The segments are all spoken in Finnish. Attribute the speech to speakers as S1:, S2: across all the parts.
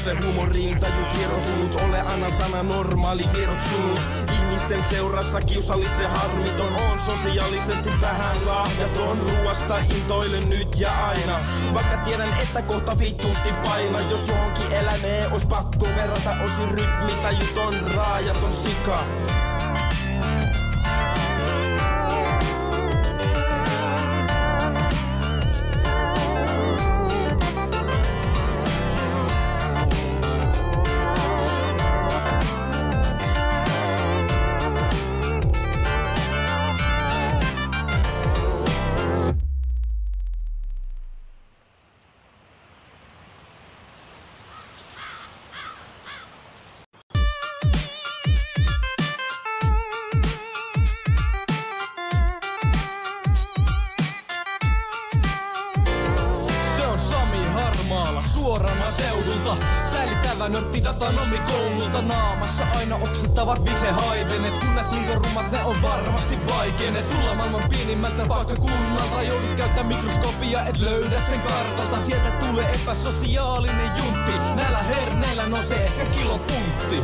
S1: se humorin taju kieroutunut, ole aina sana normaali vieroksunut. Ihmisten seurassa kiusallisen harmiton, on sosiaalisesti vähän lahjaton. Ruuasta intoilen nyt ja aina, vaikka tiedän, että kohta vittusti paina. Jos johonkin elämeen ois pakko verrata, osin rytmitajuton, raajaton sika.
S2: Suorana seudulta säilyttävä nörttidatan koululta. Naamassa aina oksittavat viksehaivenet, kun näet kuinka rummat ne on varmasti vaikenet. Tulla maailman pienimmältä paikkakunnalta, joudut käyttää mikroskopia, et löydät sen kartalta. Sieltä tulee epäsosiaalinen juntti, näillä herneillä nousee ehkä kilopuntti.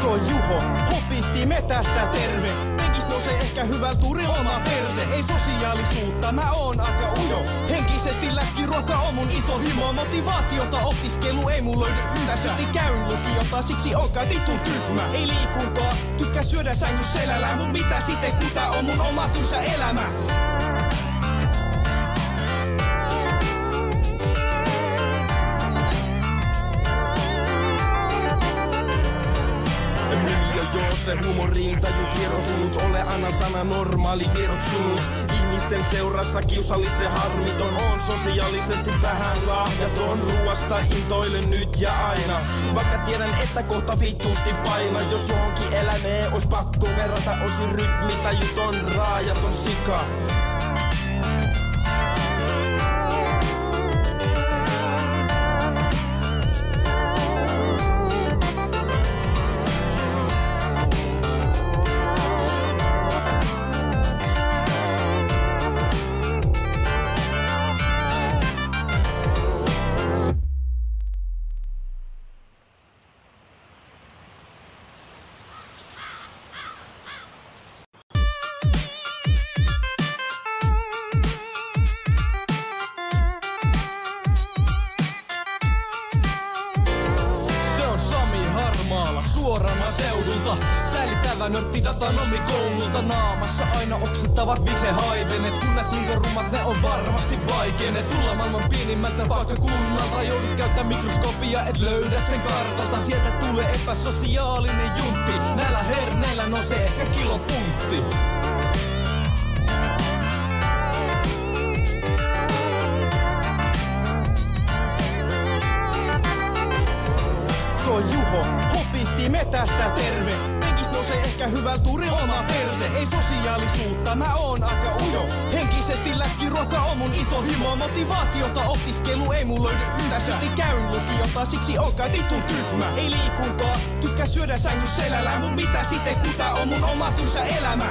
S1: Se on Juho, hopitti metästä terve. Penkis nousee ehkä hyvällä tuuri oma perse. Ei sosiaalisuutta, mä oon aika ujo. Henkisesti läski ruoka on mun intohimo. Motivaatiota opiskelu ei mun löydy yllä. Silti käyn lukiota, siksi on kai vitun tyhmä. Ei liikuntaa, tykkää syödä sängys selällä. Mut mitä sitten kuta on mun oma tylsä elämä. Se humorin taju kieroutunut, ole aina sana normaali vieroksunut. Ihmisten seurassa kiusallisen harmiton, on sosiaalisesti vähän lahjaton. Ruuasta intoilen nyt ja aina, vaikka tiedän, että kohta vittusti paina. Jos johonkin elämeen ois pakko verrata, osin rytmitajuton, raajaton sika. Suorana seudulta säilyttävä nörttidatan koululta. Naamassa aina oksittavat viksehaivenet, kun näet kuinka rummat ne on varmasti vaikenet. Tulla maailman pienimmältä paikkakunnalta, joudut käyttää mikroskopia, et löydät sen kartalta. Sieltä tulee epäsosiaalinen juntti, näillä herneillä nousee ehkä kilopuntti. Se on Juho, hopitti metästä terve. Penkis nousee ehkä hyvällä tuuri oma perse. Ei sosiaalisuutta, mä oon aika ujo. Henkisesti läski ruoka on mun intohimo. Motivaatiota opiskelu ei mun löydy yllä. Silti käyn lukiota, siksi on kai vitun tyhmä. Ei liikuntaa, tykkää syödä sängys selällä. Mut mitä sitten kuta on mun oma tylsä elämä.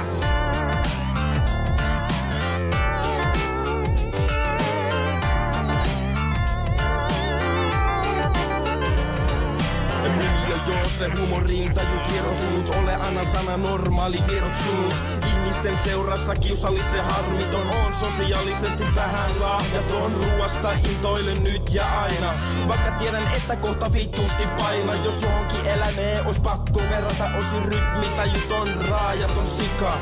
S1: Se humorin taju kieroutunut, ole aina sana normaali vieroksunut. Ihmisten seurassa kiusallisen harmiton, on sosiaalisesti vähän lahjaton. Ruuasta intoilen nyt ja aina, vaikka tiedän, että kohta vittusti paina. Jos johonkin elämeen ois pakko verrata, osin rytmitajuton, raajaton sika.